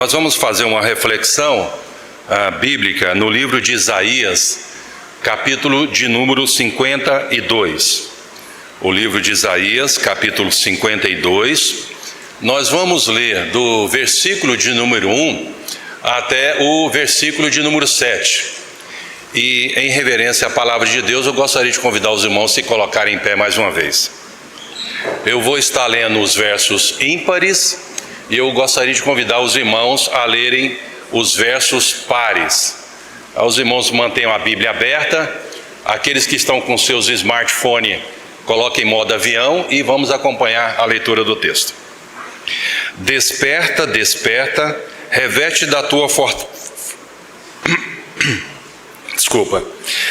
Nós vamos fazer uma reflexão bíblica no livro de Isaías, capítulo de número 52. O livro de Isaías, capítulo 52, nós vamos ler do versículo de número 1 até o versículo de número 7. E em reverência à palavra de Deus, eu gostaria de convidar os irmãos a se colocarem em pé mais uma vez. Eu vou estar lendo os versos ímpares e eu gostaria de convidar os irmãos a lerem os versos pares. Os irmãos mantenham a Bíblia aberta. Aqueles que estão com seus smartphones, coloquem em modo avião e vamos acompanhar a leitura do texto. Desperta, desperta, reveste da tua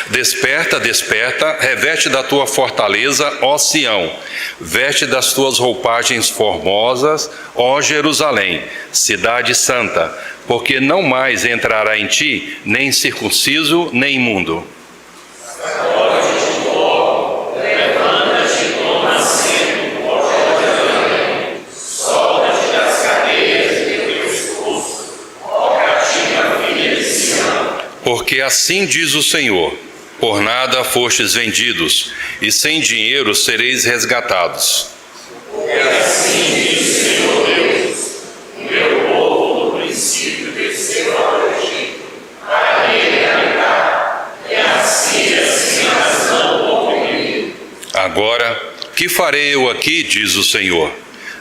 Desperta, desperta, reveste da tua fortaleza, ó Sião, veste das tuas roupagens formosas, ó Jerusalém, cidade santa, porque não mais entrará em ti nem circunciso, nem imundo. Porque assim diz o Senhor: por nada fostes vendidos, e sem dinheiro sereis resgatados. Porque assim diz o Senhor Deus: o meu povo no princípio desceu ao Egito, para nele habitar, e assim razão oprimido. Agora, que farei eu aqui, diz o Senhor,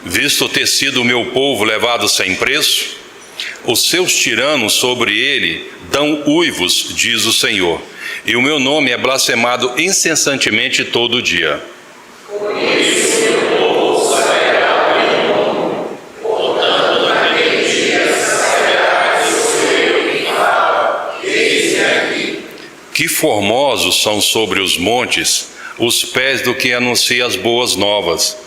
visto ter sido o meu povo levado sem preço? Os seus tiranos sobre ele dão uivos, diz o Senhor, e o meu nome é blasfemado incessantemente todo dia. Por isso meu povo saberá o meu nome, portanto naquele dia saberá que sou eu quem fala, eis-me aqui. Que formosos são sobre os montes os pés do que anuncia as boas novas,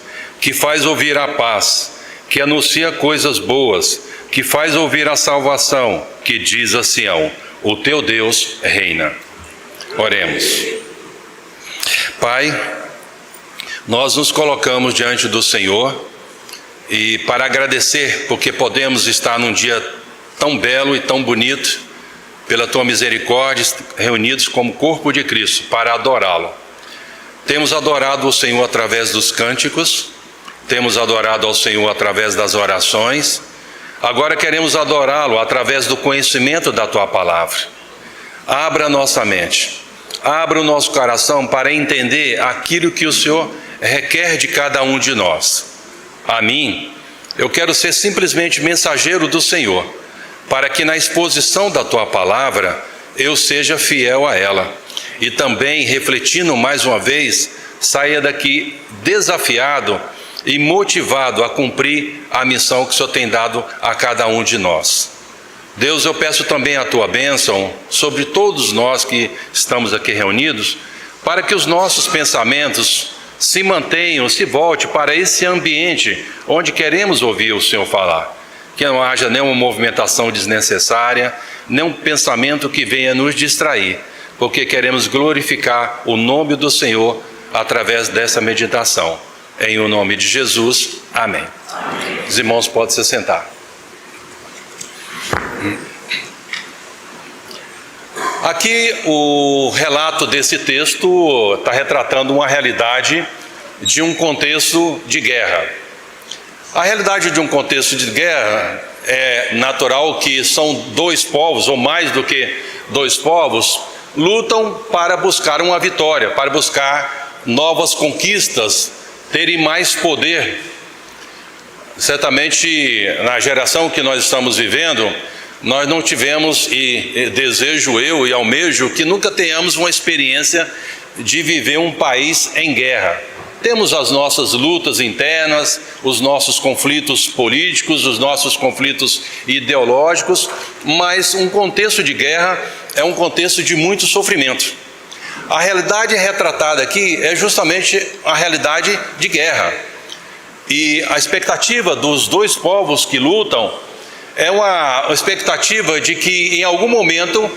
que faz ouvir a paz, que anuncia coisas boas, que faz ouvir a salvação, que diz a Sião: o teu Deus reina. Oremos. Pai, nós nos colocamos diante do Senhor e para agradecer porque podemos estar num dia tão belo e tão bonito, pela tua misericórdia, reunidos como corpo de Cristo para adorá-lo. Temos adorado o Senhor através dos cânticos, temos adorado ao Senhor através das orações. Agora queremos adorá-lo através do conhecimento da tua palavra. Abra nossa mente, abra o nosso coração para entender aquilo que o Senhor requer de cada um de nós. A mim, eu quero ser simplesmente mensageiro do Senhor, para que na exposição da tua palavra eu seja fiel a ela. E também, refletindo mais uma vez, saia daqui desafiado e motivado a cumprir a missão que o Senhor tem dado a cada um de nós. Deus, eu peço também a tua bênção sobre todos nós que estamos aqui reunidos, para que os nossos pensamentos se mantenham, se volte para esse ambiente onde queremos ouvir o Senhor falar. Que não haja nenhuma movimentação desnecessária, nenhum pensamento que venha nos distrair, porque queremos glorificar o nome do Senhor através dessa meditação. Em o nome de Jesus, amém. Amém. Os irmãos podem se sentar. Aqui o relato desse texto está retratando uma realidade de um contexto de guerra. A realidade de um contexto de guerra é natural que são dois povos, ou mais do que dois povos, lutam para buscar uma vitória, para buscar novas conquistas, terem mais poder. Certamente na geração que nós estamos vivendo, nós não tivemos, e desejo eu e almejo que nunca tenhamos uma experiência de viver um país em guerra. Temos as nossas lutas internas, os nossos conflitos políticos, os nossos conflitos ideológicos, mas um contexto de guerra é um contexto de muito sofrimento. A realidade retratada aqui é justamente a realidade de guerra. E a expectativa dos dois povos que lutam é uma expectativa de que em algum momento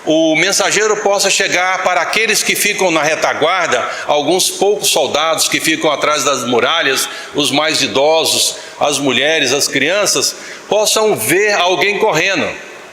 o mensageiro possa chegar para aqueles que ficam na retaguarda, alguns poucos soldados que ficam atrás das muralhas, os mais idosos, as mulheres, as crianças, possam ver alguém correndo.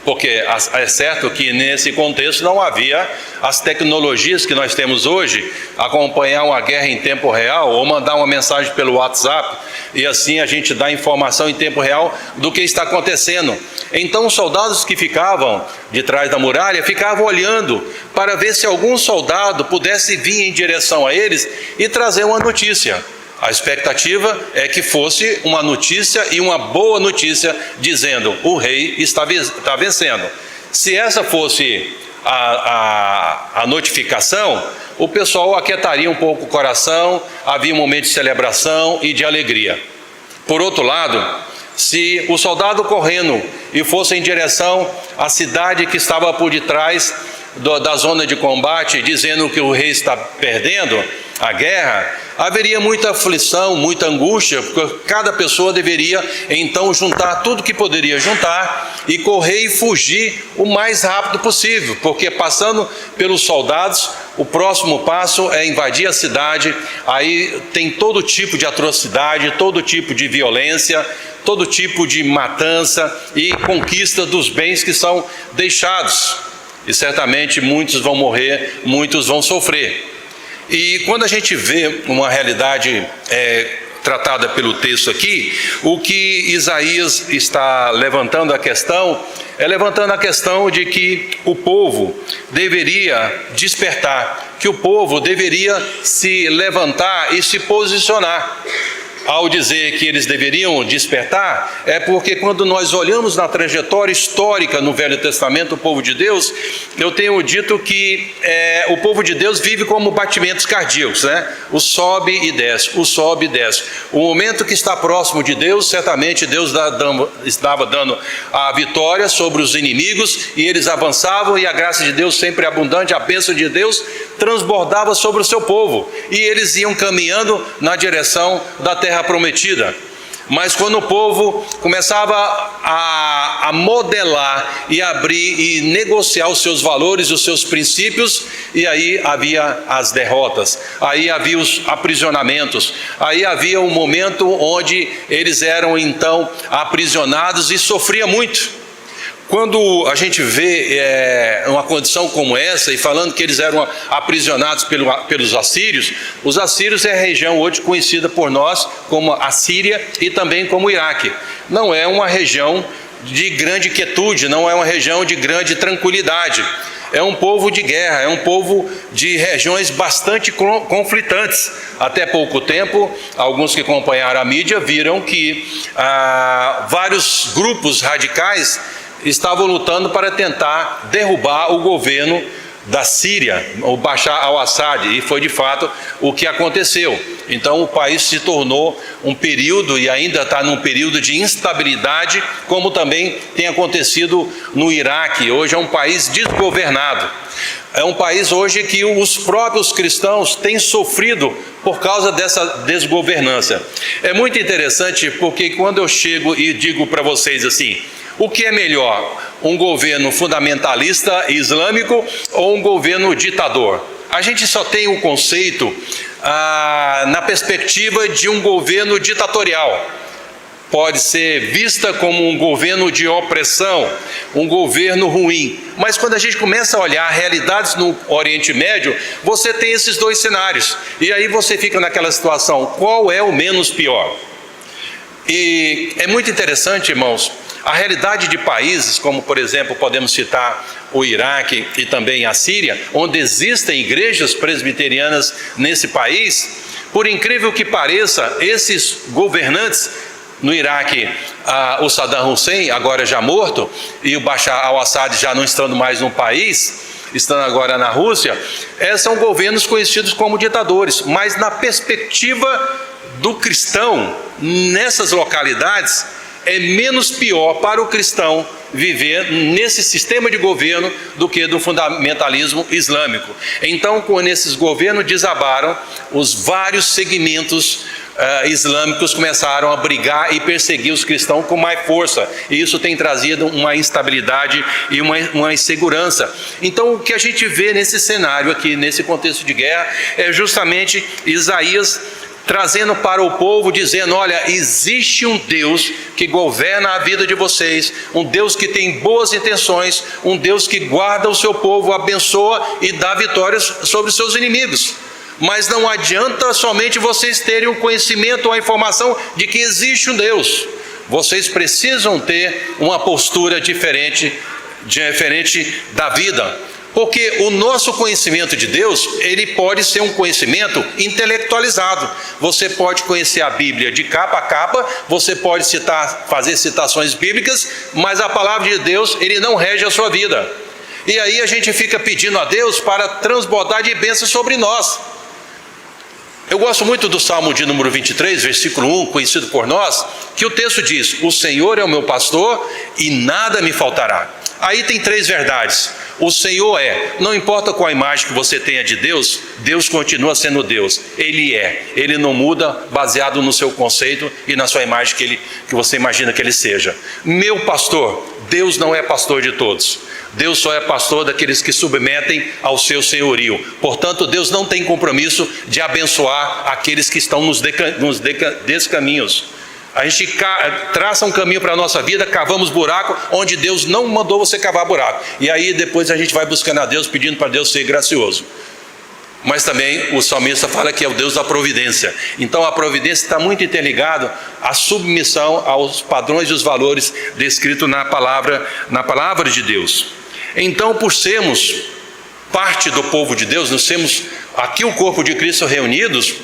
Porque é certo que nesse contexto não havia as tecnologias que nós temos hoje, acompanhar uma guerra em tempo real ou mandar uma mensagem pelo WhatsApp e assim a gente dá informação em tempo real do que está acontecendo. Então os soldados que ficavam de trás da muralha ficavam olhando para ver se algum soldado pudesse vir em direção a eles e trazer uma notícia. A expectativa é que fosse uma notícia e uma boa notícia dizendo: o rei está vencendo. Se essa fosse a notificação, o pessoal aquietaria um pouco o coração, havia um momento de celebração e de alegria. Por outro lado, se o soldado correndo e fosse em direção à cidade que estava por detrás da zona de combate, dizendo que o rei está perdendo a guerra, haveria muita aflição, muita angústia, porque cada pessoa deveria então juntar tudo que poderia juntar e correr e fugir o mais rápido possível, porque passando pelos soldados, o próximo passo é invadir a cidade. Aí tem todo tipo de atrocidade, todo tipo de violência, todo tipo de matança e conquista dos bens que são deixados. E certamente muitos vão morrer, muitos vão sofrer. E quando a gente vê uma realidade tratada pelo texto aqui, o que Isaías está levantando a questão de que o povo deveria despertar, que o povo deveria se levantar e se posicionar. Ao dizer que eles deveriam despertar, é porque quando nós olhamos na trajetória histórica no Velho Testamento, o povo de Deus, eu tenho dito que o povo de Deus vive como batimentos cardíacos, né? O sobe e desce, o sobe e desce. O momento que está próximo de Deus, certamente Deus estava dando a vitória sobre os inimigos e eles avançavam e a graça de Deus sempre abundante, a bênção de Deus transbordava sobre o seu povo e eles iam caminhando na direção da terra prometida. Mas quando o povo começava a modelar e abrir e negociar os seus valores, os seus princípios, e aí havia as derrotas, aí havia os aprisionamentos, aí havia um momento onde eles eram então aprisionados e sofria muito. Quando a gente vê uma condição como essa, e falando que eles eram aprisionados pelos assírios, os assírios é a região hoje conhecida por nós como a Síria e também como o Iraque. Não é uma região de grande quietude, não é uma região de grande tranquilidade. É um povo de guerra, é um povo de regiões bastante conflitantes. Até pouco tempo, alguns que acompanharam a mídia viram que vários grupos radicais estavam lutando para tentar derrubar o governo da Síria, o Bashar al-Assad, e foi de fato o que aconteceu. Então o país se tornou um período, e ainda está num período de instabilidade, como também tem acontecido no Iraque. Hoje é um país desgovernado. É um país hoje que os próprios cristãos têm sofrido por causa dessa desgovernança. É muito interessante porque quando eu chego e digo para vocês assim: o que é melhor, um governo fundamentalista islâmico ou um governo ditador? A gente só tem o conceito na perspectiva de um governo ditatorial. Pode ser vista como um governo de opressão, um governo ruim. Mas quando a gente começa a olhar realidades no Oriente Médio, você tem esses dois cenários. E aí você fica naquela situação: qual é o menos pior? E é muito interessante, irmãos, a realidade de países como, por exemplo, podemos citar o Iraque e também a Síria, onde existem igrejas presbiterianas nesse país. Por incrível que pareça, esses governantes no Iraque, o Saddam Hussein, agora já morto, e o Bashar al-Assad já não estando mais no país, estando agora na Rússia, são governos conhecidos como ditadores. Mas na perspectiva do cristão, nessas localidades, é menos pior para o cristão viver nesse sistema de governo do que do fundamentalismo islâmico. Então, quando esses governos desabaram, os vários segmentos islâmicos começaram a brigar e perseguir os cristãos com mais força, e isso tem trazido uma instabilidade e uma insegurança. Então o que a gente vê nesse cenário aqui, nesse contexto de guerra, é justamente Isaías trazendo para o povo, dizendo: olha, existe um Deus que governa a vida de vocês, um Deus que tem boas intenções, um Deus que guarda o seu povo, abençoa e dá vitórias sobre os seus inimigos. Mas não adianta somente vocês terem o conhecimento ou a informação de que existe um Deus. Vocês precisam ter uma postura diferente da vida. Porque o nosso conhecimento de Deus, ele pode ser um conhecimento intelectualizado. Você pode conhecer a Bíblia de capa a capa, você pode fazer citações bíblicas, mas a palavra de Deus, ele não rege a sua vida. E aí a gente fica pedindo a Deus para transbordar de bênçãos sobre nós. Eu gosto muito do Salmo de número 23, versículo 1, conhecido por nós, que o texto diz: o Senhor é o meu pastor e nada me faltará. Aí tem 3 verdades. O Senhor não importa qual imagem que você tenha de Deus, Deus continua sendo Deus. Ele não muda baseado no seu conceito e na sua imagem que você imagina que ele seja. Meu pastor, Deus não é pastor de todos. Deus só é pastor daqueles que submetem ao seu senhorio. Portanto, Deus não tem compromisso de abençoar aqueles que estão nos descaminhos. A gente traça um caminho para a nossa vida, cavamos buraco onde Deus não mandou você cavar buraco. E aí depois a gente vai buscando a Deus, pedindo para Deus ser gracioso. Mas também o salmista fala que é o Deus da providência. Então a providência está muito interligado à submissão aos padrões e os valores descritos na palavra de Deus. Então, por sermos parte do povo de Deus, nós temos aqui o corpo de Cristo reunidos,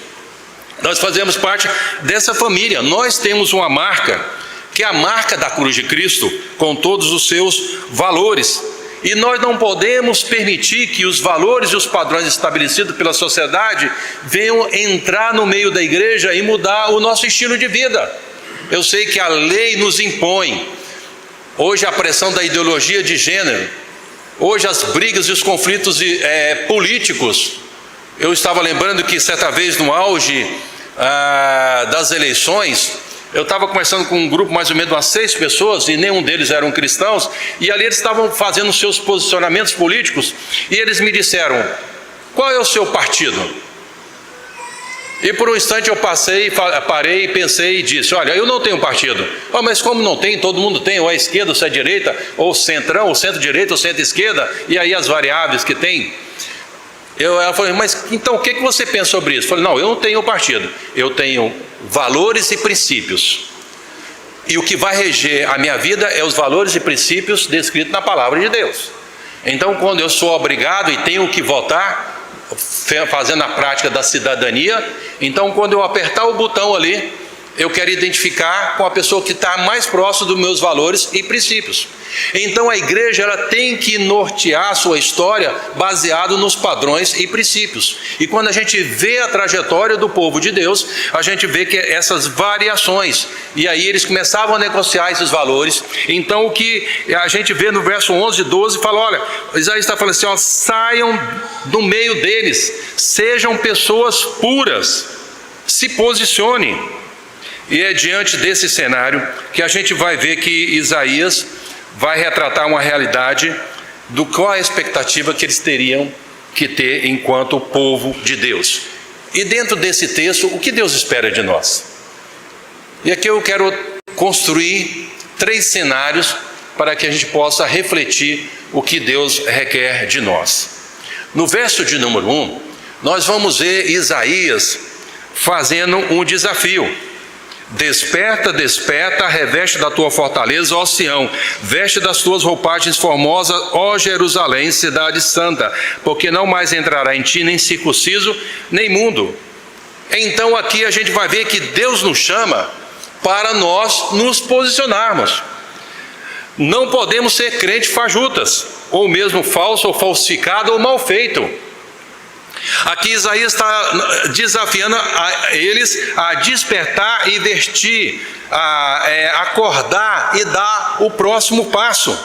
nós fazemos parte dessa família. Nós temos uma marca, que é a marca da cruz de Cristo, com todos os seus valores. E nós não podemos permitir que os valores e os padrões estabelecidos pela sociedade venham entrar no meio da igreja e mudar o nosso estilo de vida. Eu sei que a lei nos impõe. Hoje a pressão da ideologia de gênero, hoje as brigas e os conflitos políticos. Eu estava lembrando que certa vez no auge das eleições, eu estava conversando com um grupo mais ou menos de umas 6 pessoas, e nenhum deles eram cristãos, e ali eles estavam fazendo seus posicionamentos políticos, e eles me disseram: qual é o seu partido? E por um instante eu parei, pensei e disse: olha, eu não tenho partido. Mas como não tem? Todo mundo tem, ou é esquerda, ou é direita, ou centrão, ou centro-direita, ou centro-esquerda, e aí as variáveis que tem. Ela falou: mas então o que você pensa sobre isso? Eu falei: não, eu não tenho partido, eu tenho valores e princípios. E o que vai reger a minha vida é os valores e princípios descritos na palavra de Deus. Então, quando eu sou obrigado e tenho que votar, fazendo a prática da cidadania, então quando eu apertar o botão ali, eu quero identificar com a pessoa que está mais próximo dos meus valores e princípios. Então a igreja ela tem que nortear a sua história baseado nos padrões e princípios. E quando a gente vê a trajetória do povo de Deus, a gente vê que essas variações, e aí eles começavam a negociar esses valores. Então o que a gente vê no verso 11 e 12, fala: olha, Isaías está falando assim, saiam do meio deles, sejam pessoas puras, se posicionem. E é diante desse cenário que a gente vai ver que Isaías vai retratar uma realidade do qual a expectativa que eles teriam que ter enquanto povo de Deus. E dentro desse texto, o que Deus espera de nós? E aqui eu quero construir 3 cenários para que a gente possa refletir o que Deus requer de nós. No verso de número 1, nós vamos ver Isaías fazendo um desafio. Desperta, desperta, reveste da tua fortaleza, ó Sião, veste das tuas roupagens formosas, ó Jerusalém, cidade santa, porque não mais entrará em ti nem circunciso, nem mudo. Então aqui a gente vai ver que Deus nos chama para nós nos posicionarmos. Não podemos ser crentes fajutas, ou mesmo falso, ou falsificado, ou mal feito. Aqui Isaías está desafiando eles a despertar e vestir, a acordar e dar o próximo passo.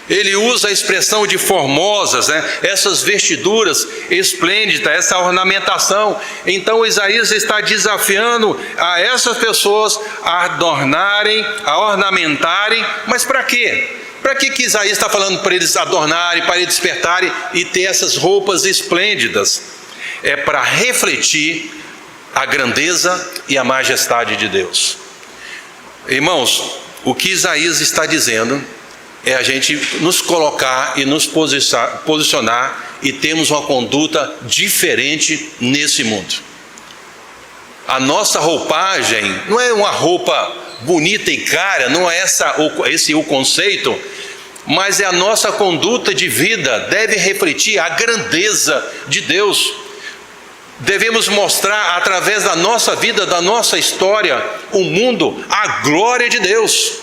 Ele usa a expressão de formosas, né? Essas vestiduras esplêndidas, essa ornamentação. Então Isaías está desafiando a essas pessoas a adornarem, a ornamentarem, mas para quê? Para que Isaías está falando para eles adornarem, para eles despertarem e ter essas roupas esplêndidas? É para refletir a grandeza e a majestade de Deus. Irmãos, o que Isaías está dizendo é a gente nos colocar e nos posicionar e termos uma conduta diferente nesse mundo. A nossa roupagem não é uma roupa bonita e cara, não é esse o conceito, mas é a nossa conduta de vida, deve refletir a grandeza de Deus. Devemos mostrar através da nossa vida, da nossa história, o mundo, a glória de Deus.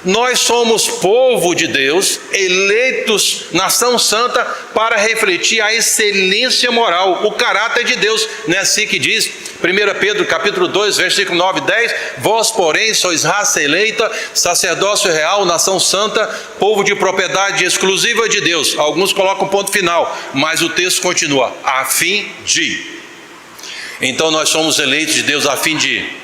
Nós somos povo de Deus, eleitos, nação santa, para refletir a excelência moral, o caráter de Deus. Não é assim que diz 1 Pedro capítulo 2, versículo 9 e 10, vós porém sois raça eleita, sacerdócio real, nação santa, povo de propriedade exclusiva de Deus. Alguns colocam ponto final, mas o texto continua, a fim de. Então nós somos eleitos de Deus a fim de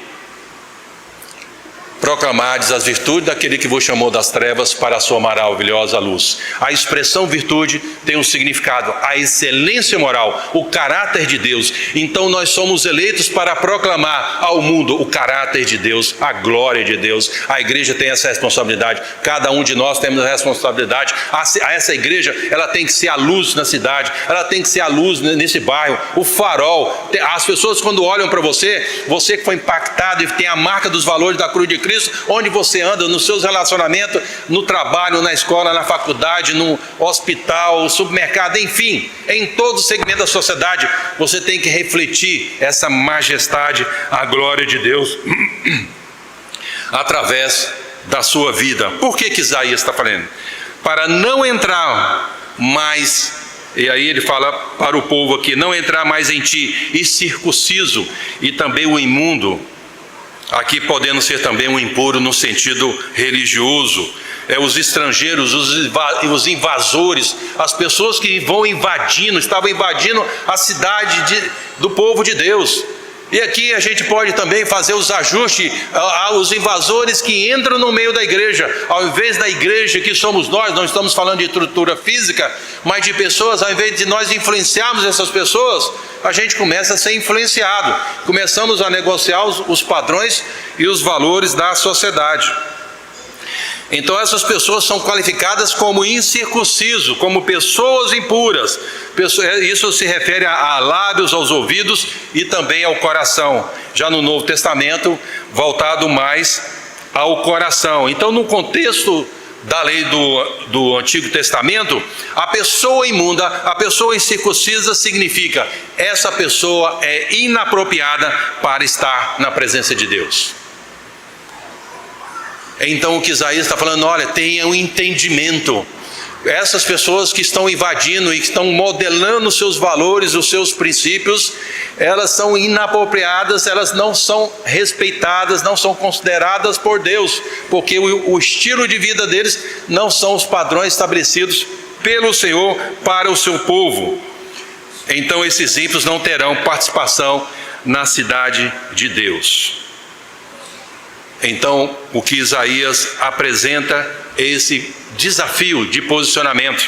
proclamardes as virtudes daquele que vos chamou das trevas para a sua maravilhosa luz. A expressão virtude tem um significado, a excelência moral, o caráter de Deus. Então nós somos eleitos para proclamar ao mundo o caráter de Deus, a glória de Deus. A igreja tem essa responsabilidade, cada um de nós temos a responsabilidade. Essa igreja, ela tem que ser a luz na cidade, ela tem que ser a luz nesse bairro, o farol. As pessoas quando olham para você, você que foi impactado e tem a marca dos valores da cruz de Cristo, onde você anda, nos seus relacionamentos, no trabalho, na escola, na faculdade, no hospital, no supermercado, enfim, em todo o segmento da sociedade, você tem que refletir essa majestade, a glória de Deus, através da sua vida. Por que Isaías está falando? Para não entrar mais, e aí ele fala para o povo aqui, não entrar mais em ti, e circunciso, e também o imundo, aqui podendo ser também um impuro no sentido religioso, os estrangeiros, os invasores, as pessoas que vão invadindo, estavam invadindo a cidade do povo de Deus. E aqui a gente pode também fazer os ajustes aos invasores que entram no meio da igreja. Ao invés da igreja que somos nós, não estamos falando de estrutura física, mas de pessoas, ao invés de nós influenciarmos essas pessoas, a gente começa a ser influenciado. Começamos a negociar os padrões e os valores da sociedade. Então essas pessoas são qualificadas como incircunciso, como pessoas impuras. Isso se refere a lábios, aos ouvidos e também ao coração. Já no Novo Testamento, voltado mais ao coração. Então no contexto da lei do Antigo Testamento, a pessoa imunda, a pessoa incircuncisa significa essa pessoa é inapropriada para estar na presença de Deus. Então o que Isaías está falando, olha, tenha um entendimento. Essas pessoas que estão invadindo e que estão modelando os seus valores, os seus princípios, elas são inapropriadas, elas não são respeitadas, não são consideradas por Deus, porque o estilo de vida deles não são os padrões estabelecidos pelo Senhor para o seu povo. Então esses ímpios não terão participação na cidade de Deus. Então, o que Isaías apresenta é esse desafio de posicionamento.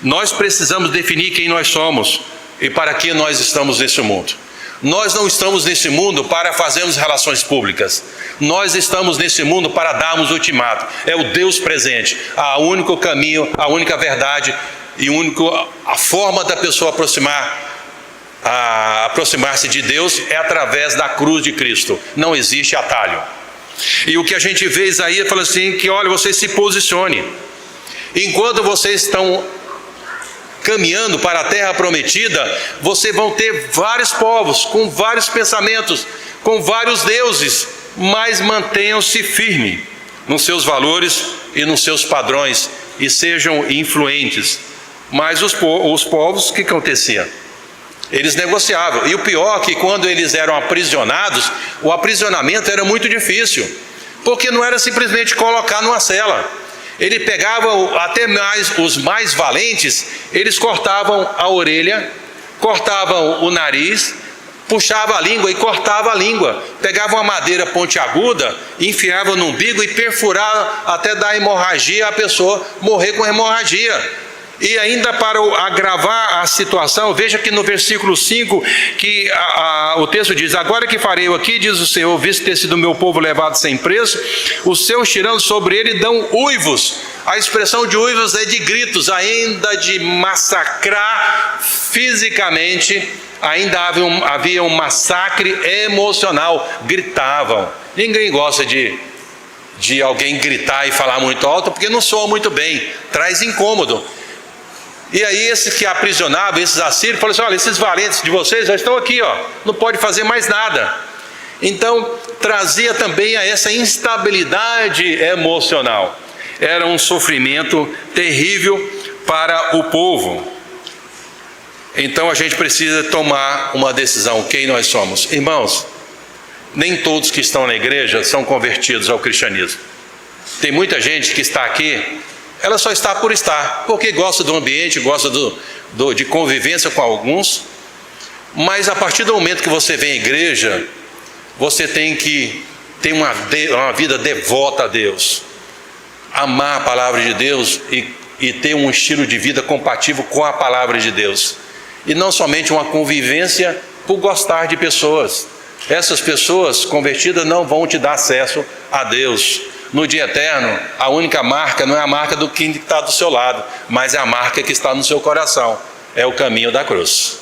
Nós precisamos definir quem nós somos e para que nós estamos nesse mundo. Nós não estamos nesse mundo para fazermos relações públicas. Nós estamos nesse mundo para darmos ultimato. É o Deus presente, o único caminho, a única verdade e a forma da pessoa aproximar-se de Deus é através da cruz de Cristo. Não existe atalho. E o que a gente vê, Isaías fala assim, que olha, vocês se posicione. Enquanto vocês estão caminhando para a terra prometida, vocês vão ter vários povos, com vários pensamentos, com vários deuses, mas mantenham-se firmes nos seus valores e nos seus padrões, e sejam influentes. Mas os povos, o que acontecia? Eles negociavam, e o pior é que quando eles eram aprisionados, o aprisionamento era muito difícil, porque não era simplesmente colocar numa cela, Ele pegava até mais os mais valentes, eles cortavam a orelha, cortavam o nariz, puxava a língua e cortava a língua. Pegava uma madeira pontiaguda, enfiava no umbigo e perfurava até dar hemorragia, a pessoa morrer com hemorragia. E ainda para agravar a situação, veja que no versículo 5, que o texto diz: agora que farei eu aqui, diz o Senhor, visto ter sido meu povo levado sem preço, os seus tirando sobre ele dão uivos. A expressão de uivos é de gritos, ainda de massacrar fisicamente, ainda havia um massacre emocional, gritavam. Ninguém gosta de alguém gritar e falar muito alto, porque não soa muito bem, traz incômodo. E aí esse que aprisionava, esses assírios, falou assim: olha, esses valentes de vocês já estão aqui, ó, não pode fazer mais nada. Então trazia também a essa instabilidade emocional. Era um sofrimento terrível para o povo. Então a gente precisa tomar uma decisão, quem nós somos. Irmãos, nem todos que estão na igreja são convertidos ao cristianismo. Tem muita gente que está aqui, ela só está por estar, porque gosta do ambiente, gosta de convivência com alguns, mas a partir do momento que você vem à igreja, você tem que ter uma vida devota a Deus, amar a palavra de Deus e ter um estilo de vida compatível com a palavra de Deus, e não somente uma convivência por gostar de pessoas. Essas pessoas convertidas não vão te dar acesso a Deus. No dia eterno, a única marca não é a marca do que está do seu lado, mas é a marca que está no seu coração, é o caminho da cruz.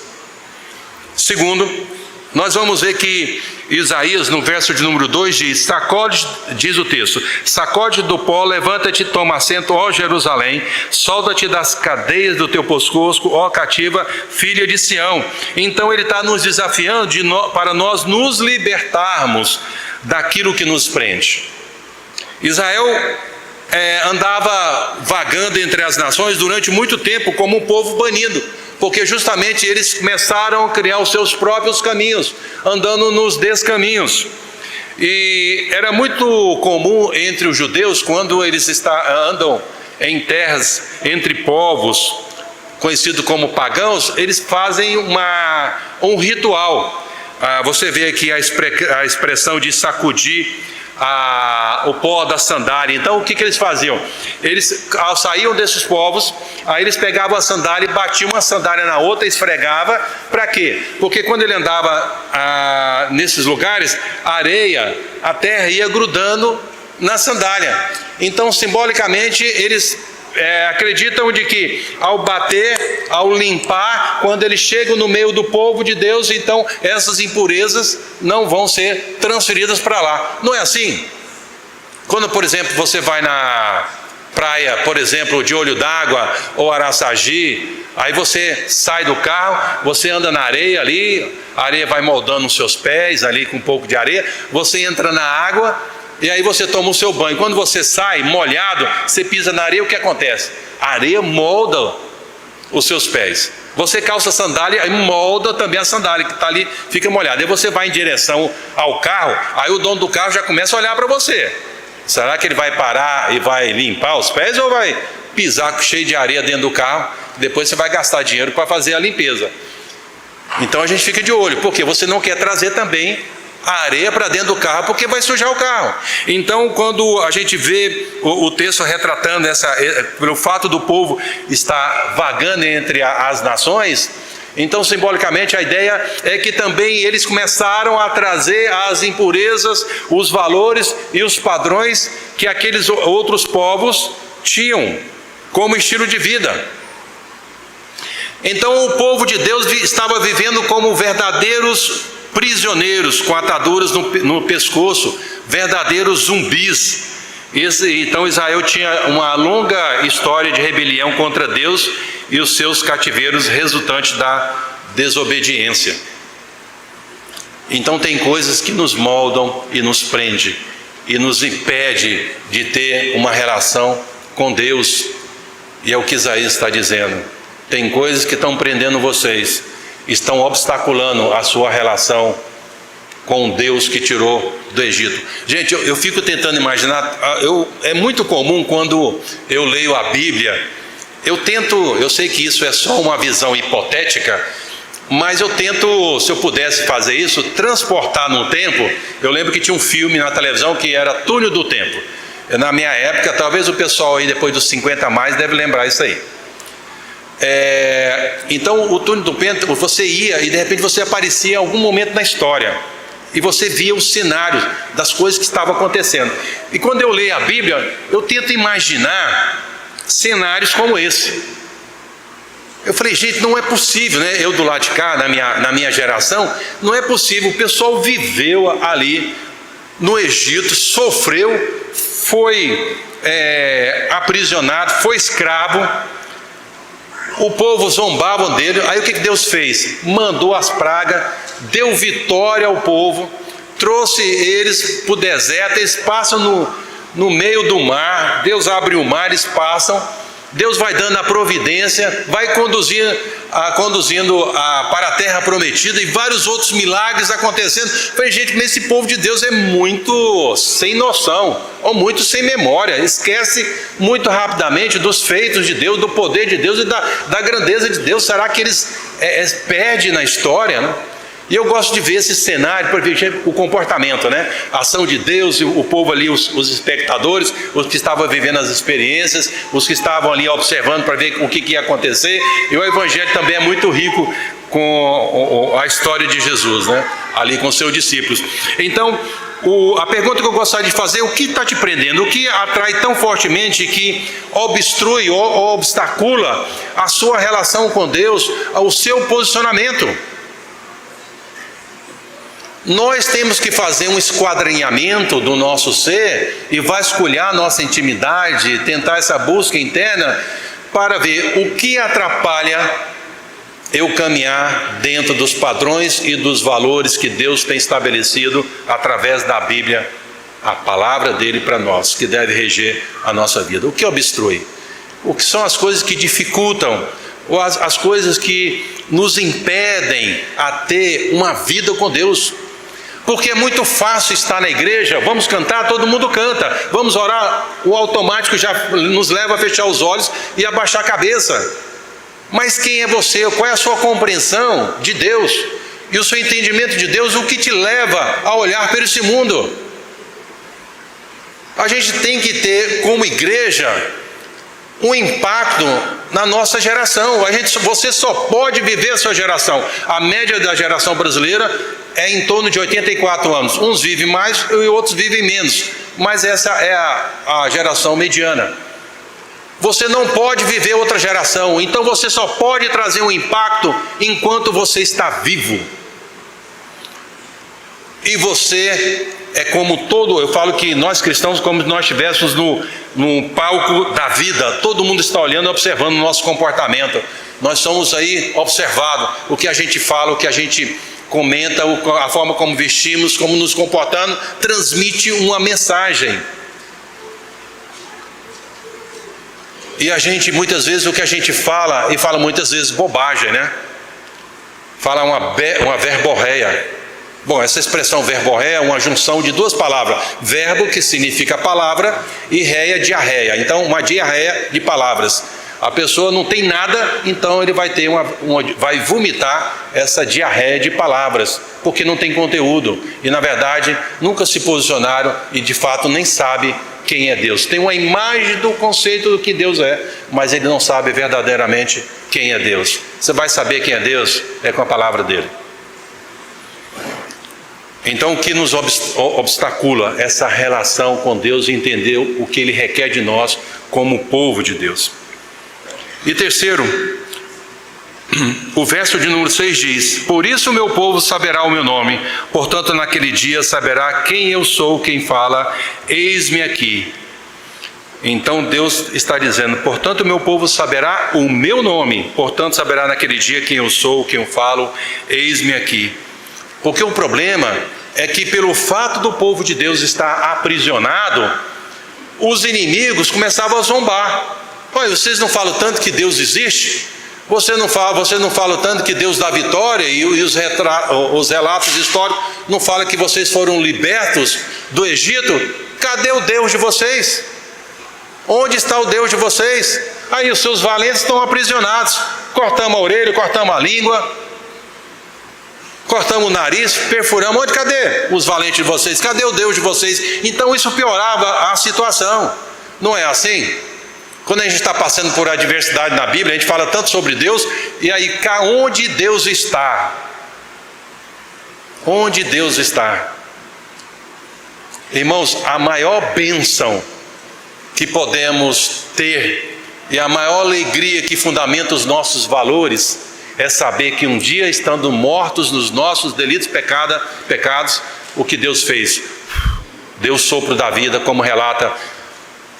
Segundo, nós vamos ver que Isaías, no verso de número 2, diz: sacode, diz o texto, sacode do pó, levanta-te, toma assento, ó Jerusalém, solta-te das cadeias do teu pescoço, ó cativa, filha de Sião. Então ele está nos desafiando para nós nos libertarmos daquilo que nos prende. Israel andava vagando entre as nações durante muito tempo como um povo banido, porque justamente eles começaram a criar os seus próprios caminhos, andando nos descaminhos. E era muito comum entre os judeus, quando eles andam em terras entre povos, conhecido como pagãos, eles fazem um ritual. Você vê aqui a expressão de sacudir o pó da sandália. Então o que eles faziam? Eles saíam desses povos, aí eles pegavam a sandália e batiam uma sandália na outra, esfregava. Para quê? Porque quando ele andava nesses lugares, a terra ia grudando na sandália. Então simbolicamente eles acreditam de que ao bater, ao limpar, quando eles chegam no meio do povo de Deus, então essas impurezas não vão ser transferidas para lá. Não é assim? Quando, por exemplo, você vai na praia, por exemplo, de Olho d'Água ou Araçagi, aí você sai do carro, você anda na areia ali, a areia vai moldando os seus pés ali com um pouco de areia, você entra na água, e aí você toma o seu banho. Quando você sai molhado, você pisa na areia, o que acontece? A areia molda os seus pés. Você calça a sandália e molda também a sandália que está ali, fica molhada. Aí você vai em direção ao carro, aí o dono do carro já começa a olhar para você. Será que ele vai parar e vai limpar os pés, ou vai pisar cheio de areia dentro do carro? Depois você vai gastar dinheiro para fazer a limpeza. Então a gente fica de olho, porque você não quer trazer também a areia para dentro do carro, porque vai sujar o carro. Então, quando a gente vê o texto retratando pelo fato do povo estar vagando entre as nações, então simbolicamente a ideia é que também eles começaram a trazer as impurezas, os valores e os padrões que aqueles outros povos tinham como estilo de vida. Então o povo de Deus estava vivendo como verdadeiros prisioneiros, com ataduras no pescoço, verdadeiros zumbis. Então Israel tinha uma longa história de rebelião contra Deus e os seus cativeiros resultantes da desobediência. Então tem coisas que nos moldam e nos prende e nos impede de ter uma relação com Deus, e é o que Isaías está dizendo. Tem coisas que estão prendendo vocês, estão obstaculando a sua relação com o Deus que tirou do Egito. Gente, eu fico tentando imaginar, é muito comum quando eu leio a Bíblia, eu sei que isso é só uma visão hipotética, mas eu tento, se eu pudesse fazer isso, transportar no tempo. Eu lembro que tinha um filme na televisão que era Túnel do Tempo. Na minha época, talvez o pessoal aí depois dos 50 a mais deve lembrar isso aí. Então o Túnel do Tempo, você ia e de repente você aparecia em algum momento na história. E você via os cenários das coisas que estavam acontecendo. E quando eu leio a Bíblia, eu tento imaginar cenários como esse. Eu falei, gente, não é possível, né? Eu do lado de cá, na minha geração, não é possível. O pessoal viveu ali no Egito, sofreu, foi aprisionado, foi escravo. O povo zombava dele. Aí o que Deus fez? Mandou as pragas, deu vitória ao povo, trouxe eles para o deserto, eles passam no meio do mar, Deus abre o mar, eles passam, Deus vai dando a providência, vai conduzindo para a terra prometida, e vários outros milagres acontecendo. Falei, gente, mas esse povo de Deus é muito sem noção, ou muito sem memória, esquece muito rapidamente dos feitos de Deus, do poder de Deus e da grandeza de Deus. Será que eles perdem na história, né? E eu gosto de ver esse cenário, para ver o comportamento, né? A ação de Deus, o povo ali, os espectadores, os que estavam vivendo as experiências, os que estavam ali observando para ver o que ia acontecer. E o Evangelho também é muito rico com a história de Jesus, né? Ali com seus discípulos. Então, a pergunta que eu gostaria de fazer: o que está te prendendo? O que atrai tão fortemente que obstrui ou obstacula a sua relação com Deus, o seu posicionamento? Nós temos que fazer um esquadrinhamento do nosso ser e vasculhar nossa intimidade, tentar essa busca interna para ver o que atrapalha eu caminhar dentro dos padrões e dos valores que Deus tem estabelecido através da Bíblia, a palavra dele para nós, que deve reger a nossa vida. O que obstrui? O que são as coisas que dificultam, ou as coisas que nos impedem a ter uma vida com Deus? Porque é muito fácil estar na igreja, vamos cantar, todo mundo canta, vamos orar, o automático já nos leva a fechar os olhos e abaixar a cabeça. Mas quem é você? Qual é a sua compreensão de Deus? E o seu entendimento de Deus, o que te leva a olhar para esse mundo? A gente tem que ter, como igreja, um impacto na nossa geração. Você só pode viver a sua geração. A média da geração brasileira é em torno de 84 anos. Uns vivem mais e outros vivem menos. Mas essa é a geração mediana. Você não pode viver outra geração. Então você só pode trazer um impacto enquanto você está vivo. E você é como todo, eu falo que nós cristãos, como nós estivéssemos no palco da vida, todo mundo está olhando e observando o nosso comportamento. Nós somos aí observados, o que a gente fala, o que a gente comenta, a forma como vestimos, como nos comportamos, transmite uma mensagem. E a gente, muitas vezes, o que a gente fala, e fala muitas vezes bobagem, né? Fala uma verborreia. Bom, essa expressão verborreia é uma junção de duas palavras. Verbo, que significa palavra, e réia, diarreia. Então, uma diarreia de palavras. A pessoa não tem nada, então ele vai ter vai vomitar essa diarreia de palavras, porque não tem conteúdo. E, na verdade, nunca se posicionaram e, de fato, nem sabe quem é Deus. Tem uma imagem do conceito do que Deus é, mas ele não sabe verdadeiramente quem é Deus. Você vai saber quem é Deus é com a palavra dele. Então, o que nos obstacula essa relação com Deus e entender o que Ele requer de nós como povo de Deus? E terceiro, o verso de número 6 diz: por isso o meu povo saberá o meu nome, portanto naquele dia saberá quem eu sou, quem fala, eis-me aqui. Então Deus está dizendo: portanto o meu povo saberá o meu nome, portanto saberá naquele dia quem eu sou, quem eu falo, eis-me aqui. Porque o problema é que, pelo fato do povo de Deus estar aprisionado, os inimigos começavam a zombar. Olha, vocês não falam tanto que Deus existe? Você não fala tanto que Deus dá vitória, e os relatos históricos não falam que vocês foram libertos do Egito? Cadê o Deus de vocês? Onde está o Deus de vocês? Aí os seus valentes estão aprisionados. Cortamos a orelha, cortamos a língua, cortamos o nariz, perfuramos. Cadê os valentes de vocês? Cadê o Deus de vocês? Então isso piorava a situação. Não é assim? Quando a gente está passando por adversidade na Bíblia, a gente fala tanto sobre Deus, e aí onde Deus está? Onde Deus está? Irmãos, a maior bênção que podemos ter e a maior alegria que fundamenta os nossos valores é saber que um dia, estando mortos nos nossos delitos pecados, o que Deus fez? Deu o sopro da vida, como relata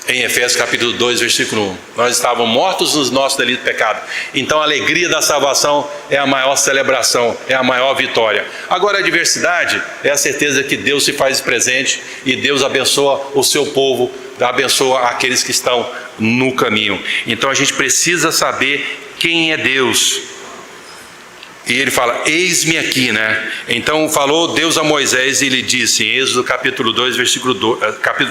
em Efésios capítulo 2, versículo 1. Nós estávamos mortos nos nossos delitos e pecados. Então a alegria da salvação é a maior celebração, é a maior vitória. Agora a adversidade é a certeza que Deus se faz presente e Deus abençoa o seu povo, abençoa aqueles que estão no caminho. Então a gente precisa saber quem é Deus. E ele fala, eis-me aqui, né? Então falou Deus a Moisés e lhe disse, em Êxodo capítulo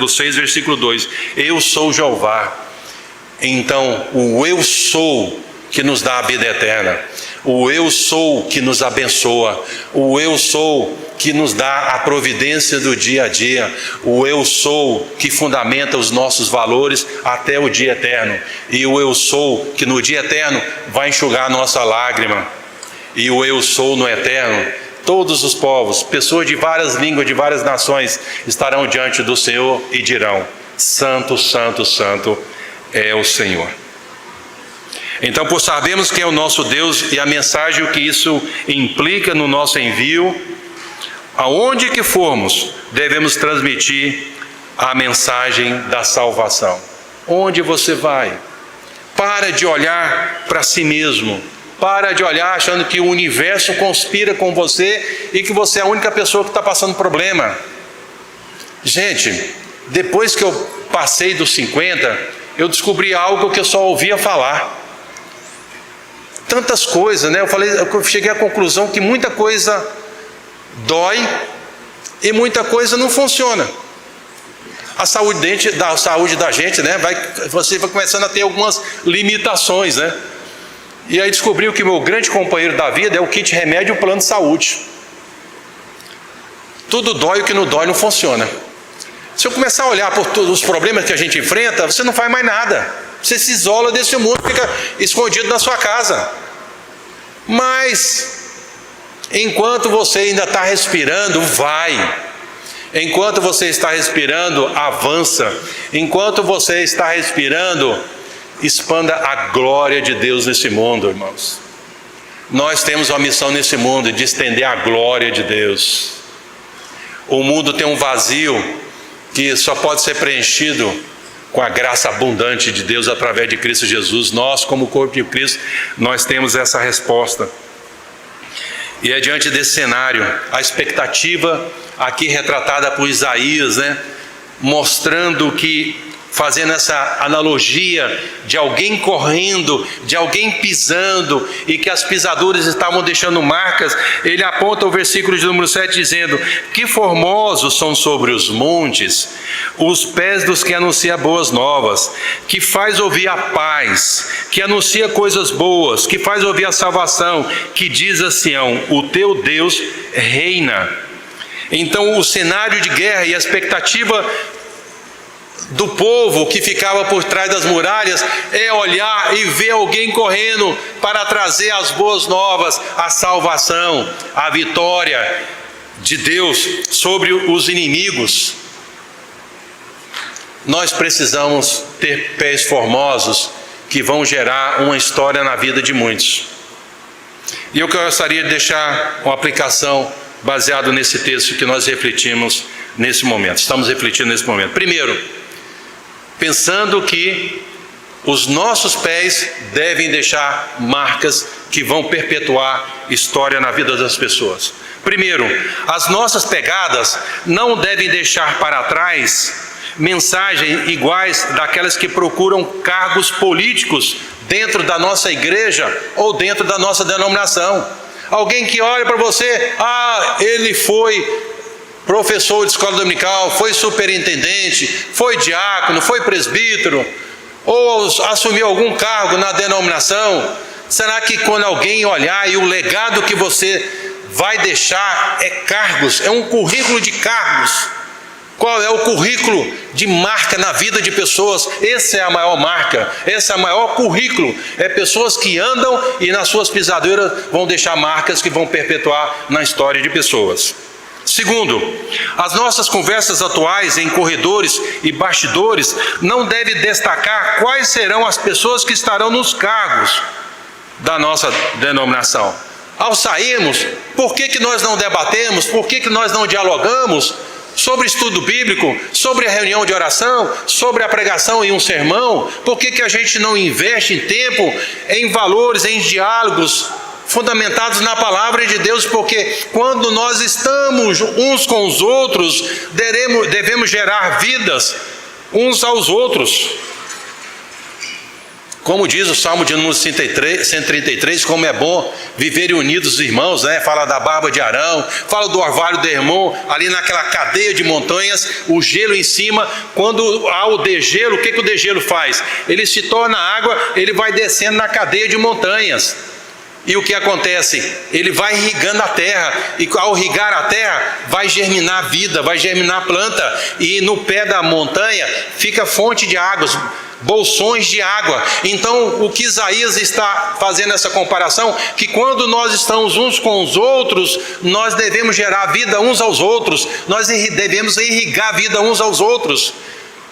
6, versículo 2, eu sou Jeová. Então o eu sou que nos dá a vida eterna, o eu sou que nos abençoa, o eu sou que nos dá a providência do dia a dia, o eu sou que fundamenta os nossos valores até o dia eterno, e o eu sou que no dia eterno vai enxugar a nossa lágrima. E o eu sou no eterno, todos os povos, pessoas de várias línguas, de várias nações, estarão diante do Senhor e dirão, santo, santo, santo é o Senhor. Então, por sabermos quem é o nosso Deus e a mensagem que isso implica no nosso envio, aonde que formos, devemos transmitir a mensagem da salvação. Onde você vai? Para de olhar para si mesmo. Para de olhar achando que o universo conspira com você e que você é a única pessoa que está passando problema. Gente, depois que eu passei dos 50, eu descobri algo que eu só ouvia falar. Tantas coisas, né? Eu cheguei à conclusão que muita coisa dói e muita coisa não funciona. A saúde da gente, né? Você vai começando a ter algumas limitações, né? E aí descobriu que o meu grande companheiro da vida é o kit remédio e o plano de saúde. Tudo dói, o que não dói não funciona. Se eu começar a olhar por todos os problemas que a gente enfrenta, você não faz mais nada. Você se isola desse mundo, fica escondido na sua casa. Mas, enquanto você ainda está respirando, vai. Enquanto você está respirando, avança. Enquanto você está respirando, expanda a glória de Deus nesse mundo, irmãos. Nós temos uma missão nesse mundo de estender a glória de Deus. O mundo tem um vazio que só pode ser preenchido com a graça abundante de Deus através de Cristo Jesus. Nós, como corpo de Cristo, nós temos essa resposta. E é diante desse cenário, a expectativa aqui retratada por Isaías, né, mostrando que, fazendo essa analogia de alguém correndo, de alguém pisando, e que as pisaduras estavam deixando marcas, ele aponta o versículo de número 7 dizendo, que formosos são sobre os montes os pés dos que anunciam boas novas, que faz ouvir a paz, que anuncia coisas boas, que faz ouvir a salvação, que diz a Sião, o teu Deus reina. Então o cenário de guerra e a expectativa do povo que ficava por trás das muralhas é olhar e ver alguém correndo para trazer as boas novas, a salvação, a vitória de Deus sobre os inimigos. Nós precisamos ter pés formosos que vão gerar uma história na vida de muitos. E eu gostaria de deixar uma aplicação baseada nesse texto que nós refletimos nesse momento. Estamos refletindo nesse momento. Primeiro, pensando que os nossos pés devem deixar marcas que vão perpetuar história na vida das pessoas. Primeiro, as nossas pegadas não devem deixar para trás mensagens iguais daquelas que procuram cargos políticos dentro da nossa igreja ou dentro da nossa denominação. Alguém que olha para você, ele foi professor de escola dominical, foi superintendente, foi diácono, foi presbítero, ou assumiu algum cargo na denominação. Será que quando alguém olhar e o legado que você vai deixar é cargos, é um currículo de cargos? Qual é o currículo de marca na vida de pessoas? Essa é a maior marca, esse é o maior currículo. É pessoas que andam e nas suas pisaduras vão deixar marcas que vão perpetuar na história de pessoas. Segundo, as nossas conversas atuais em corredores e bastidores não devem destacar quais serão as pessoas que estarão nos cargos da nossa denominação. Ao sairmos, por que nós não debatemos, por que nós não dialogamos sobre estudo bíblico, sobre a reunião de oração, sobre a pregação em um sermão? Por que a gente não investe em tempo, em valores, em diálogos fundamentados na palavra de Deus? Porque quando nós estamos uns com os outros, devemos gerar vidas uns aos outros. Como diz o Salmo de número 133, como é bom viverem unidos os irmãos, né? Fala da barba de Arão, fala do orvalho do Hermon, ali naquela cadeia de montanhas, o gelo em cima. Quando há o degelo, o que o degelo faz? Ele se torna água, ele vai descendo na cadeia de montanhas. E o que acontece? Ele vai irrigando a terra, e ao irrigar a terra, vai germinar a vida, vai germinar a planta, e no pé da montanha fica fonte de águas, bolsões de água. Então, o que Isaías está fazendo essa comparação, que quando nós estamos uns com os outros, nós devemos gerar vida uns aos outros, nós devemos irrigar a vida uns aos outros.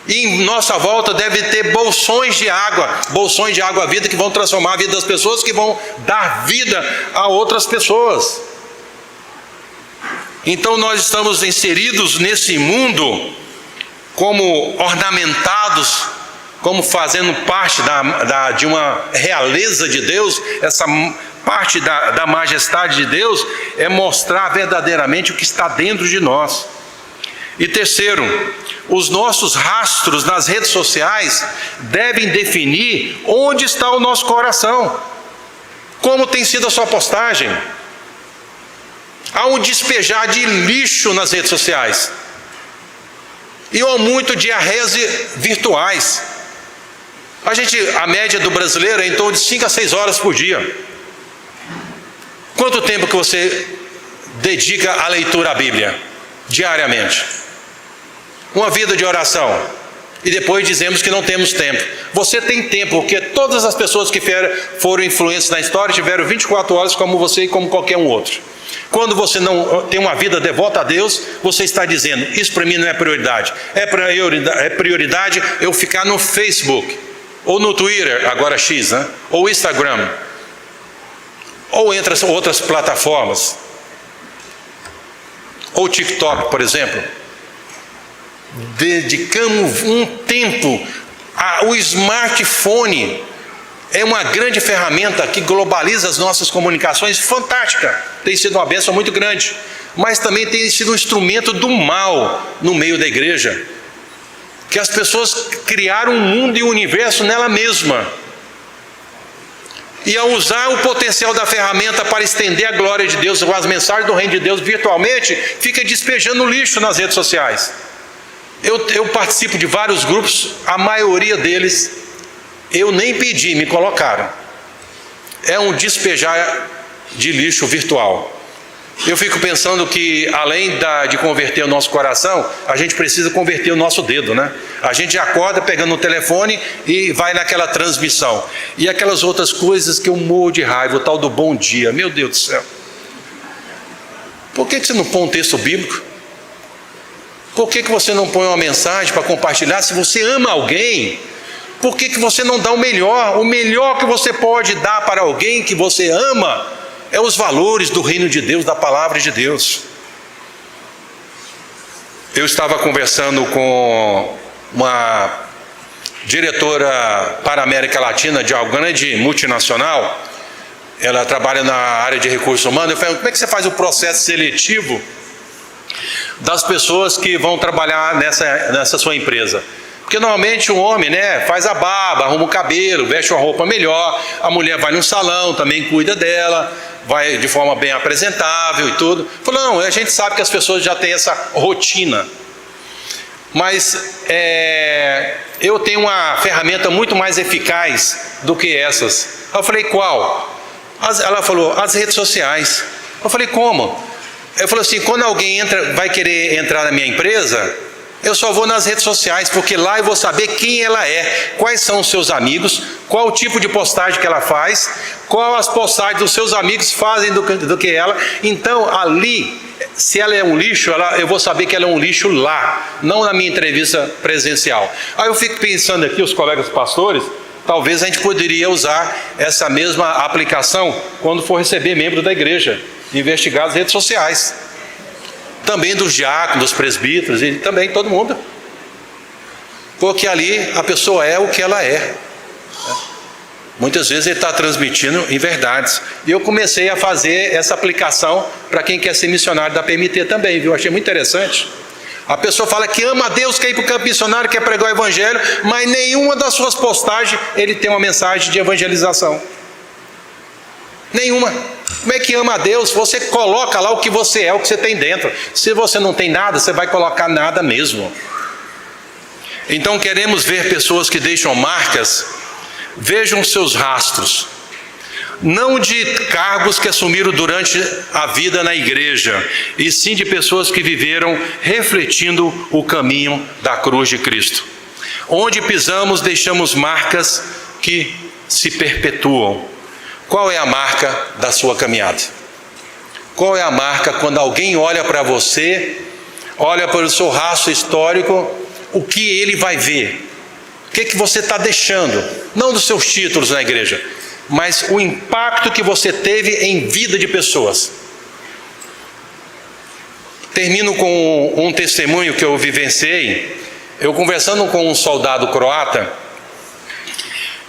E em nossa volta deve ter bolsões de água vida, que vão transformar a vida das pessoas, que vão dar vida a outras pessoas. Então nós estamos inseridos nesse mundo como ornamentados, como fazendo parte de uma realeza de Deus. Essa parte da majestade de Deus é mostrar verdadeiramente o que está dentro de nós. E terceiro, os nossos rastros nas redes sociais devem definir onde está o nosso coração. Como tem sido a sua postagem? Há um despejar de lixo nas redes sociais. E há muito diarreias virtuais. A média do brasileiro é em torno de 5 a 6 horas por dia. Quanto tempo que você dedica à leitura da Bíblia? Diariamente. Uma vida de oração. E depois dizemos que não temos tempo. Você tem tempo, porque todas as pessoas que foram influentes na história tiveram 24 horas como você e como qualquer um outro. Quando você não tem uma vida devota a Deus, você está dizendo, isso para mim não é prioridade. É prioridade eu ficar no Facebook, ou no Twitter, agora X, né? Ou Instagram, ou entre as outras plataformas, ou TikTok, por exemplo. Dedicamos um tempo ao smartphone. É uma grande ferramenta que globaliza as nossas comunicações, fantástica, tem sido uma bênção muito grande, mas também tem sido um instrumento do mal no meio da igreja, que as pessoas criaram um mundo e um universo nela mesma, e ao usar o potencial da ferramenta para estender a glória de Deus, as mensagens do reino de Deus virtualmente, fica despejando lixo nas redes sociais. Eu participo de vários grupos, a maioria deles eu nem pedi, me colocaram. É um despejar de lixo virtual. Eu fico pensando que além de converter o nosso coração, a gente precisa converter o nosso dedo, né? A gente acorda pegando o telefone e vai naquela transmissão. E aquelas outras coisas que eu morro de raiva, o tal do bom dia, meu Deus do céu. Por que você não põe um texto bíblico? Por que você não põe uma mensagem para compartilhar? Se você ama alguém, por que você não dá o melhor? O melhor que você pode dar para alguém que você ama é os valores do reino de Deus, da palavra de Deus. Eu estava conversando com uma diretora para a América Latina de uma grande multinacional. Ela trabalha na área de recursos humanos. Eu falei, como é que você faz o processo seletivo das pessoas que vão trabalhar nessa sua empresa. Porque normalmente o homem, né, faz a barba, arruma o cabelo, veste uma roupa melhor, a mulher vai no salão, também cuida dela, vai de forma bem apresentável e tudo. Falou, não, a gente sabe que as pessoas já têm essa rotina. Mas eu tenho uma ferramenta muito mais eficaz do que essas. Eu falei, qual? Ela falou, as redes sociais. Eu falei, como? Eu falei assim, quando alguém vai querer entrar na minha empresa, eu só vou nas redes sociais, porque lá eu vou saber quem ela é, quais são os seus amigos, qual o tipo de postagem que ela faz, qual as postagens dos seus amigos fazem do que ela. Então ali, se ela é um lixo, eu vou saber que ela é um lixo lá, não na minha entrevista presencial. Aí eu fico pensando aqui, os colegas pastores, talvez a gente poderia usar essa mesma aplicação quando for receber membro da igreja, investigar as redes sociais. Também dos diáconos, dos presbíteros e também todo mundo. Porque ali a pessoa é o que ela é. Muitas vezes ele está transmitindo em verdades. E eu comecei a fazer essa aplicação para quem quer ser missionário da PMT também, viu? Achei muito interessante. A pessoa fala que ama a Deus, quer ir para o campo missionário, quer pregar o evangelho, mas nenhuma das suas postagens ele tem uma mensagem de evangelização. Nenhuma. Como é que ama a Deus? Você coloca lá o que você é, o que você tem dentro. Se você não tem nada, você vai colocar nada mesmo. Então queremos ver pessoas que deixam marcas. Vejam seus rastros. Não de cargos que assumiram durante a vida na igreja, e sim de pessoas que viveram refletindo o caminho da cruz de Cristo. Onde pisamos, deixamos marcas que se perpetuam. Qual é a marca da sua caminhada? Qual é a marca quando alguém olha para você, olha para o seu rastro histórico, o que ele vai ver? O que você está deixando? Não dos seus títulos na igreja, mas o impacto que você teve em vida de pessoas. Termino com um testemunho que eu vivenciei. Eu conversando com um soldado croata,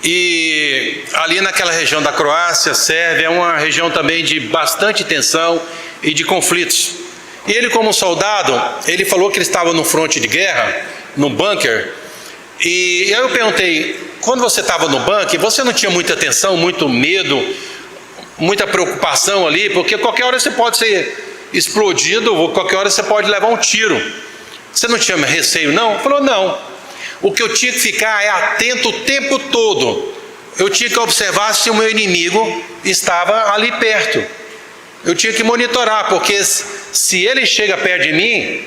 e ali naquela região da Croácia, Sérvia, é uma região também de bastante tensão e de conflitos. E ele, como soldado, ele falou que ele estava no fronte de guerra, no bunker. E aí eu perguntei, quando você estava no bunker, você não tinha muita tensão, muito medo, muita preocupação ali? Porque qualquer hora você pode ser explodido, ou qualquer hora você pode levar um tiro. Você não tinha receio, não? Ele falou, não. O que eu tinha que ficar é atento o tempo todo. Eu tinha que observar se o meu inimigo estava ali perto. Eu tinha que monitorar, porque se ele chega perto de mim,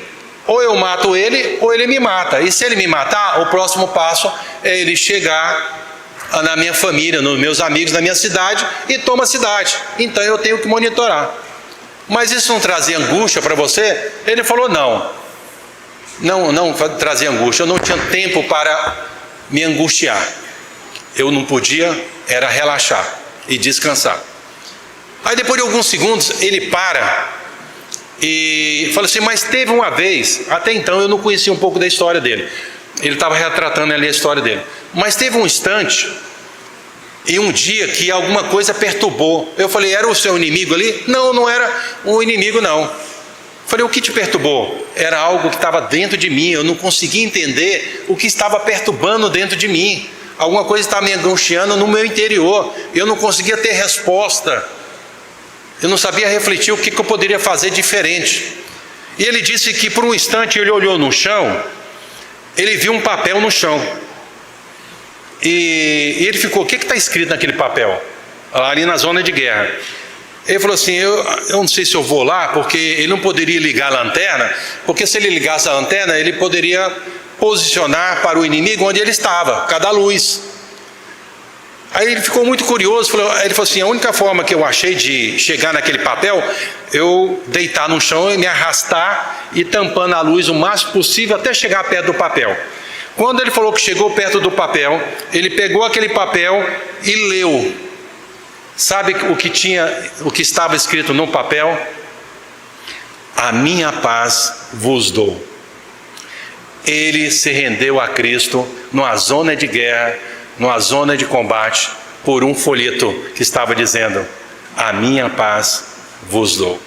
ou eu mato ele, ou ele me mata. E se ele me matar, o próximo passo é ele chegar na minha família, nos meus amigos, na minha cidade, e toma a cidade. Então eu tenho que monitorar. Mas isso não trazia angústia para você? Ele falou, não. Não trazia angústia, eu não tinha tempo para me angustiar. Eu não podia, era relaxar e descansar. Aí depois de alguns segundos, ele para e fala assim, mas teve uma vez, até então eu não conhecia um pouco da história dele. Ele estava retratando ali a história dele. Mas teve um instante, e um dia que alguma coisa perturbou. Eu falei, era o seu inimigo ali? Não, não era um inimigo não. Falei, o que te perturbou? Era algo que estava dentro de mim, eu não conseguia entender o que estava perturbando dentro de mim. Alguma coisa estava me angustiando no meu interior, eu não conseguia ter resposta. Eu não sabia refletir o que eu poderia fazer diferente. E ele disse que por um instante ele olhou no chão, ele viu um papel no chão. E ele ficou, o que está escrito naquele papel? Ali na zona de guerra. Ele falou assim, eu não sei se eu vou lá, porque ele não poderia ligar a lanterna, porque se ele ligasse a lanterna, ele poderia posicionar para o inimigo onde ele estava, cada luz. Aí ele ficou muito curioso, ele falou assim, a única forma que eu achei de chegar naquele papel, eu deitar no chão e me arrastar e tampando a luz o máximo possível até chegar perto do papel. Quando ele falou que chegou perto do papel, ele pegou aquele papel e leu. Sabe o que estava escrito no papel? A minha paz vos dou. Ele se rendeu a Cristo numa zona de guerra, numa zona de combate, por um folheto que estava dizendo, a minha paz vos dou.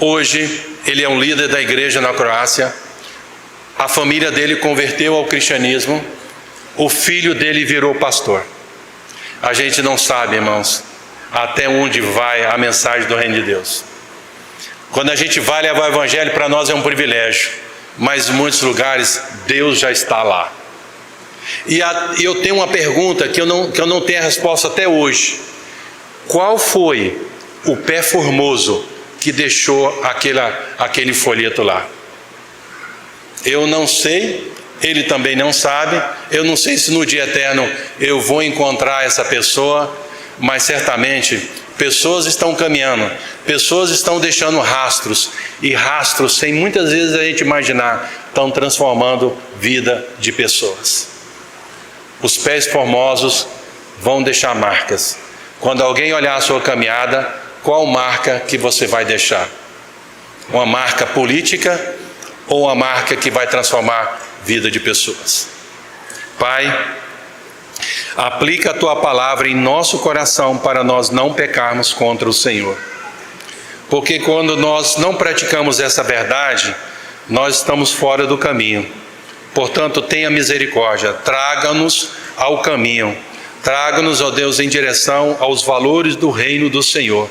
Hoje, ele é um líder da igreja na Croácia. A família dele converteu ao cristianismo. O filho dele virou pastor. A gente não sabe, irmãos, até onde vai a mensagem do reino de Deus. Quando a gente vai levar o evangelho, para nós é um privilégio. Mas em muitos lugares, Deus já está lá. E eu tenho uma pergunta que eu não tenho a resposta até hoje. Qual foi o pé formoso que deixou aquele folheto lá? Eu não sei, ele também não sabe. Eu não sei se no dia eterno eu vou encontrar essa pessoa, mas certamente pessoas estão caminhando, pessoas estão deixando rastros, e rastros, sem muitas vezes a gente imaginar, estão transformando vida de pessoas. Os pés formosos vão deixar marcas. Quando alguém olhar a sua caminhada, qual marca que você vai deixar? Uma marca política ou uma marca que vai transformar a vida de pessoas? Pai, aplica a Tua palavra em nosso coração para nós não pecarmos contra o Senhor. Porque quando nós não praticamos essa verdade, nós estamos fora do caminho. Portanto, tenha misericórdia, traga-nos ao caminho. Traga-nos, ó Deus, em direção aos valores do reino do Senhor.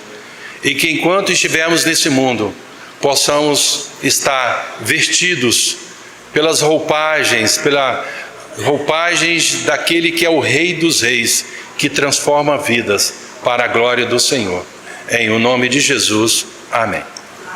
E que enquanto estivermos nesse mundo, possamos estar vestidos pelas roupagens daquele que é o Rei dos Reis, que transforma vidas para a glória do Senhor. Em o nome de Jesus, amém.